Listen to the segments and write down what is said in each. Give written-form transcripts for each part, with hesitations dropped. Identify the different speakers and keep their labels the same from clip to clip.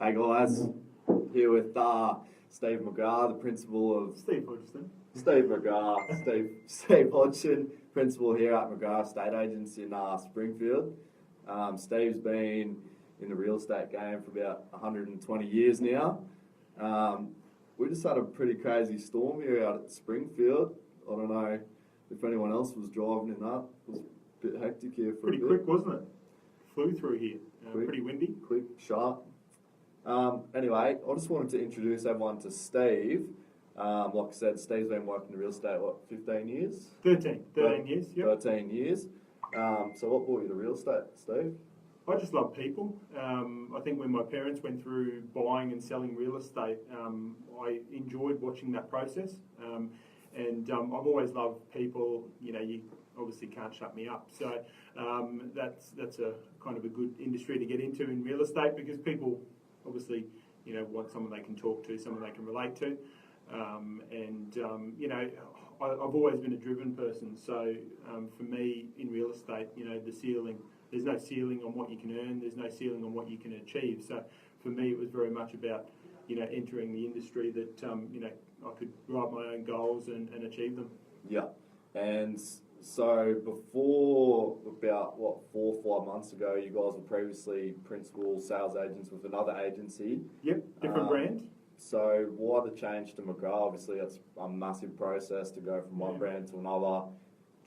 Speaker 1: Hey guys, here with Steve Mcgrath, the principal of
Speaker 2: Steve Hodgson.
Speaker 1: Steve Hodgson, principal here at Mcgrath Estate Agents in Springfield. Steve's been in the real estate game for about 120 years now. We just had a pretty crazy storm here out at Springfield. I don't know if anyone else was driving in that. It was a bit hectic here for
Speaker 2: Pretty
Speaker 1: a bit.
Speaker 2: quick, wasn't it? Flew through here. Pretty windy.
Speaker 1: Quick, sharp. Anyway, I just wanted to introduce everyone to Steve. Like I said, Steve's been working in real estate, 15 years?
Speaker 2: 13 years, yep.
Speaker 1: 13 years. So what brought you to real estate, Steve?
Speaker 2: I just love people. I think when my parents went through buying and selling real estate, I enjoyed watching that process. And I've always loved people. You know, you obviously can't shut me up. So that's a kind of a good industry to get into in real estate, because people obviously, you know, want someone they can talk to, someone they can relate to. You know, I've always been a driven person. So for me in real estate, you know, there's no ceiling on what you can earn. There's no ceiling on what you can achieve. So for me, it was very much about, you know, entering the industry that, you know, I could write my own goals and achieve them.
Speaker 1: Yeah. And so before about, 4 or 5 months ago, you guys were previously principal sales agents with another agency.
Speaker 2: Yep, different brand.
Speaker 1: So why the change to Mcgrath? Obviously, that's a massive process to go from one brand to another,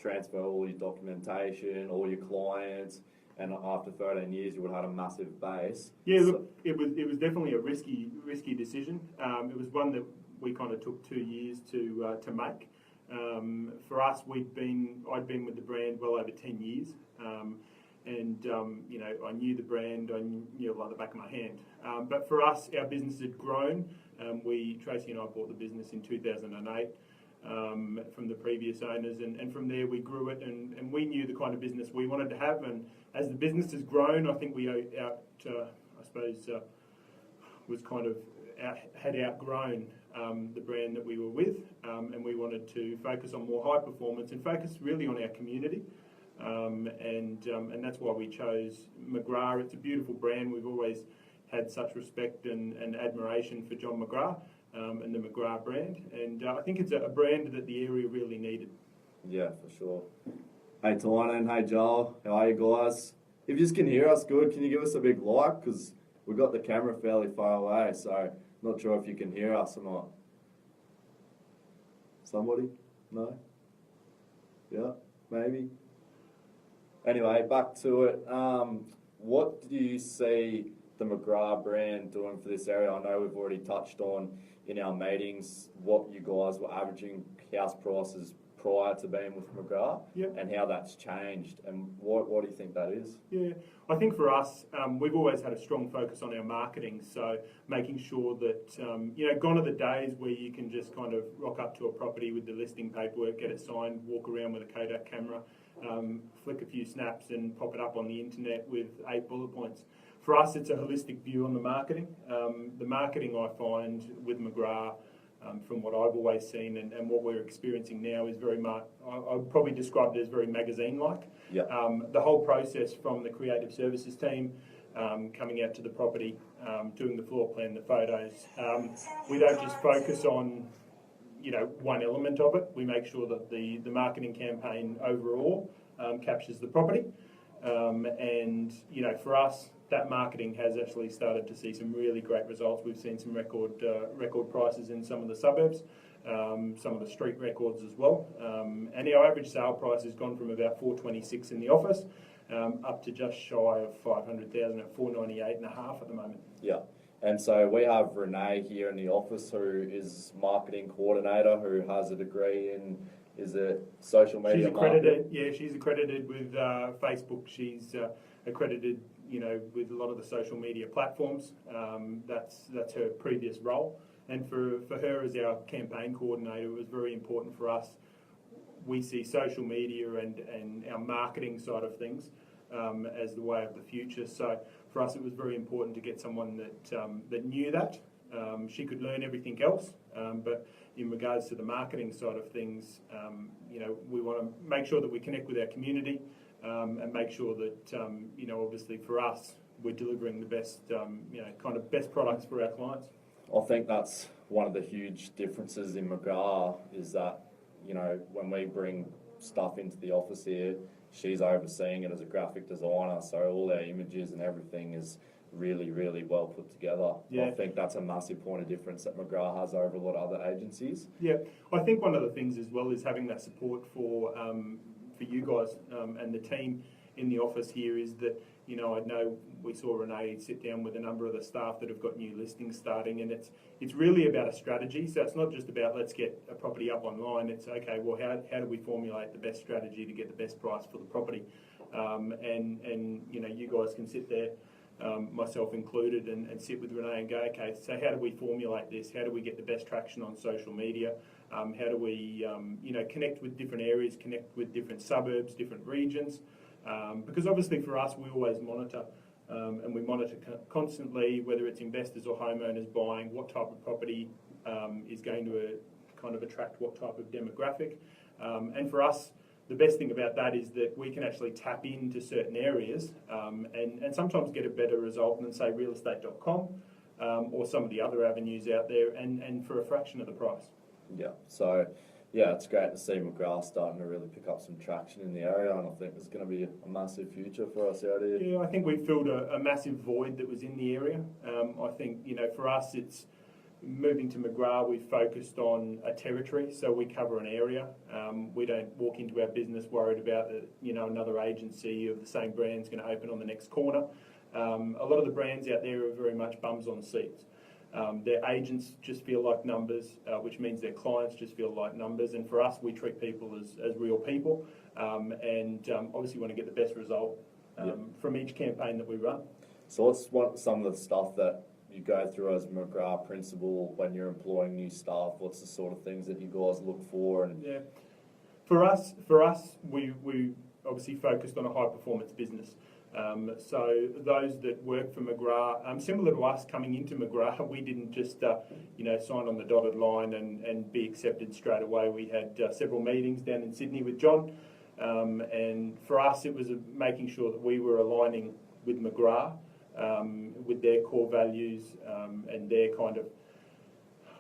Speaker 1: transfer all your documentation, all your clients, and after 13 years, you would have had a massive base.
Speaker 2: Yeah, look, it was definitely a risky decision. It was one that we kind of took 2 years to make. For us, I'd been with the brand well over 10 years. You know, I knew the brand, I knew it like the back of my hand. But for us, our business had grown. Tracy and I bought the business in 2008 from the previous owners, and from there we grew it, and we knew the kind of business we wanted to have. And as the business has grown, I think we had outgrown the brand that we were with, and we wanted to focus on more high performance and focus really on our community. And that's why we chose Mcgrath. It's a beautiful brand. We've always had such respect and admiration for John Mcgrath and the Mcgrath brand. And I think it's a brand that the area really needed.
Speaker 1: Yeah, for sure. Hey Tynan, hey Joel, how are you guys? If you just can hear us good, can you give us a big like? Because we've got the camera fairly far away, so not sure if you can hear us or not. Somebody? No? Yeah, maybe? Anyway, back to it. What do you see the Mcgrath brand doing for this area? I know we've already touched on in our meetings what you guys were averaging house prices prior to being with Mcgrath,
Speaker 2: yep, and
Speaker 1: how that's changed, and what do you think that is?
Speaker 2: Yeah, I think for us, we've always had a strong focus on our marketing, so making sure that, you know, gone are the days where you can just kind of rock up to a property with the listing paperwork, get it signed, walk around with a Kodak camera, flick a few snaps and pop it up on the internet with 8 bullet points. For us, it's a holistic view on the marketing. The marketing I find with Mcgrath, from what I've always seen and what we're experiencing now, is very much, I'd probably describe it as very magazine-like.
Speaker 1: Yep.
Speaker 2: The whole process from the creative services team coming out to the property, doing the floor plan, the photos. We don't just focus on, you know, one element of it. We make sure that the marketing campaign overall captures the property. And, you know, for us, that marketing has actually started to see some really great results. We've seen some record prices in some of the suburbs, some of the street records as well. And our average sale price has gone from about $426 in the office up to just shy of $500,000 at $498.5 at the moment.
Speaker 1: Yeah. And so we have Renee here in the office, who is marketing coordinator, who has a degree in, is it social media?
Speaker 2: She's accredited. Marketing? Yeah, she's accredited with Facebook. She's accredited, you know, with a lot of the social media platforms. That's her previous role. And for her as our campaign coordinator, it was very important for us. We see social media and our marketing side of things as the way of the future. So for us, it was very important to get someone that knew that. She could learn everything else, but in regards to the marketing side of things, you know, we want to make sure that we connect with our community and make sure that, you know, obviously for us, we're delivering the best, kind of best products for our clients.
Speaker 1: I think that's one of the huge differences in Mcgrath is that, when we bring stuff into the office here, she's overseeing it as a graphic designer, so all our images and everything is really, really well put together.
Speaker 2: Yeah.
Speaker 1: I think that's a massive point of difference that Mcgrath has over a lot of other agencies.
Speaker 2: Yeah, I think one of the things as well is having that support for you guys and the team in the office here is that, I know we saw Renee sit down with a number of the staff that have got new listings starting, and it's really about a strategy. So it's not just about let's get a property up online. It's okay, well, how do we formulate the best strategy to get the best price for the property? And you guys can sit there, myself included, and sit with Renee and go, okay, so how do we formulate this? How do we get the best traction on social media? How do we, connect with different areas, connect with different suburbs, different regions? Because obviously for us, we always monitor, and we monitor constantly, whether it's investors or homeowners buying, what type of property is going to kind of attract what type of demographic. And for us, the best thing about that is that we can actually tap into certain areas and sometimes get a better result than, say, realestate.com or some of the other avenues out there, and for a fraction of the price.
Speaker 1: Yeah, so yeah, it's great to see Mcgrath starting to really pick up some traction in the area, and I think there's going to be a massive future for us out here.
Speaker 2: Yeah, I think we filled a massive void that was in the area. I think, for us, it's moving to Mcgrath, we've focused on a territory, so we cover an area. We don't walk into our business worried about another agency of the same brand is going to open on the next corner. A lot of the brands out there are very much bums on seats. Their agents just feel like numbers, which means their clients just feel like numbers. And for us, we treat people as real people, and obviously want to get the best result from each campaign that we run.
Speaker 1: So what's some of the stuff that you go through as Mcgrath principal when you're employing new staff? What's the sort of things that you guys look for? And
Speaker 2: yeah, for us, we obviously focused on a high performance business. So those that work for Mcgrath, similar to us coming into Mcgrath, we didn't just sign on the dotted line and be accepted straight away. We had several meetings down in Sydney with John, and for us it was making sure that we were aligning with Mcgrath, with their core values and their kind of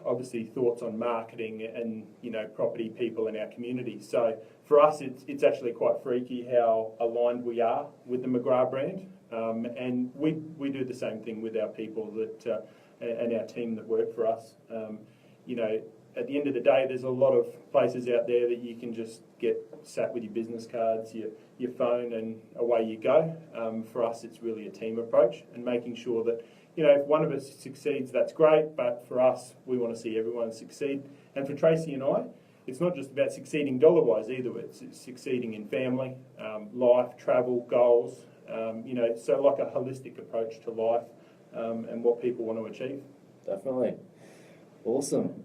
Speaker 2: obviously thoughts on marketing and property people in our community. So for us, it's actually quite freaky how aligned we are with the Mcgrath brand, and we do the same thing with our people that and our team that work for us. At the end of the day, there's a lot of places out there that you can just get sat with your business cards, your phone, and away you go. For us, it's really a team approach and making sure that if one of us succeeds, that's great, but for us, we want to see everyone succeed. And for Tracy and I, it's not just about succeeding dollar-wise either. It's succeeding in family, life, travel, goals, so like a holistic approach to life and what people want to achieve.
Speaker 1: Definitely. Awesome.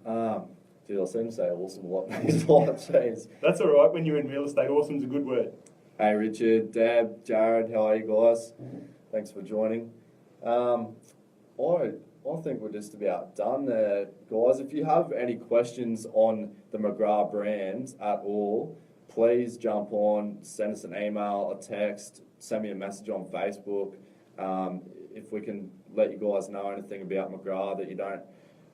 Speaker 1: Dude, I seem to say awesome a lot these last days.
Speaker 2: That's all right. When you're in real estate, awesome's a good word.
Speaker 1: Hey, Richard, Deb, Jared, how are you guys? Thanks for joining. I think we're just about done there, guys. If you have any questions on the Mcgrath brand at all, please jump on, send us an email, a text, send me a message on Facebook. If we can let you guys know anything about Mcgrath that you don't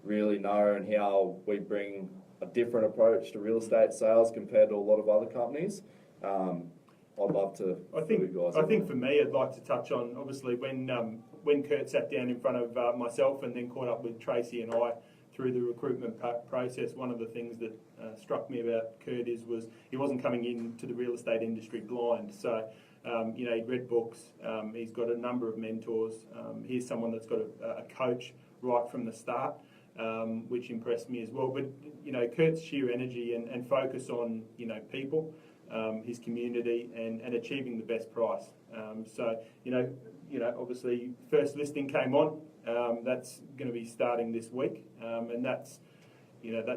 Speaker 1: really know, and how we bring a different approach to real estate sales compared to a lot of other companies, I'd love to.
Speaker 2: I think for me, I'd like to touch on obviously when Kurt sat down in front of myself and then caught up with Tracy and I through the recruitment process. One of the things that struck me about Kurt was he wasn't coming into the real estate industry blind. So he'd read books. He's got a number of mentors. He's someone that's got a coach right from the start, which impressed me as well. But Kurt's sheer energy and focus on people, his community, and achieving the best price. Obviously, first listing came on. That's going to be starting this week, and that's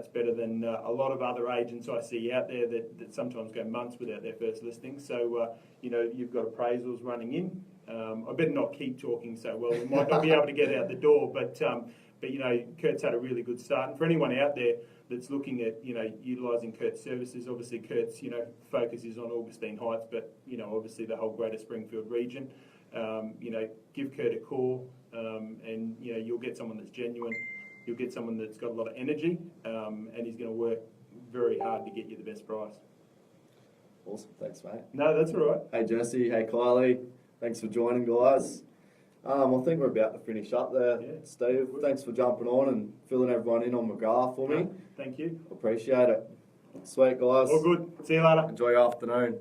Speaker 2: better than a lot of other agents I see out there that sometimes go months without their first listing. So you've got appraisals running in. I better not keep talking so well. We might not be able to get out the door, but Kurt's had a really good start. And for anyone out there that's looking at utilising Kurt's services, obviously Kurt's focus is on Augustine Heights, but obviously the whole Greater Springfield region. give Kurt a call, and you'll get someone that's genuine. You'll get someone that's got a lot of energy, and he's going to work very hard to get you the best price.
Speaker 1: Awesome, thanks, mate.
Speaker 2: No, that's all right.
Speaker 1: Hey, Jesse. Hey, Kylie. Thanks for joining, guys. I think we're about to finish up there.
Speaker 2: Yeah.
Speaker 1: Steve, thanks for jumping on and filling everyone in on Mcgrath for me.
Speaker 2: Thank you.
Speaker 1: Appreciate it. Sweet, guys.
Speaker 2: All good. See you later.
Speaker 1: Enjoy your afternoon.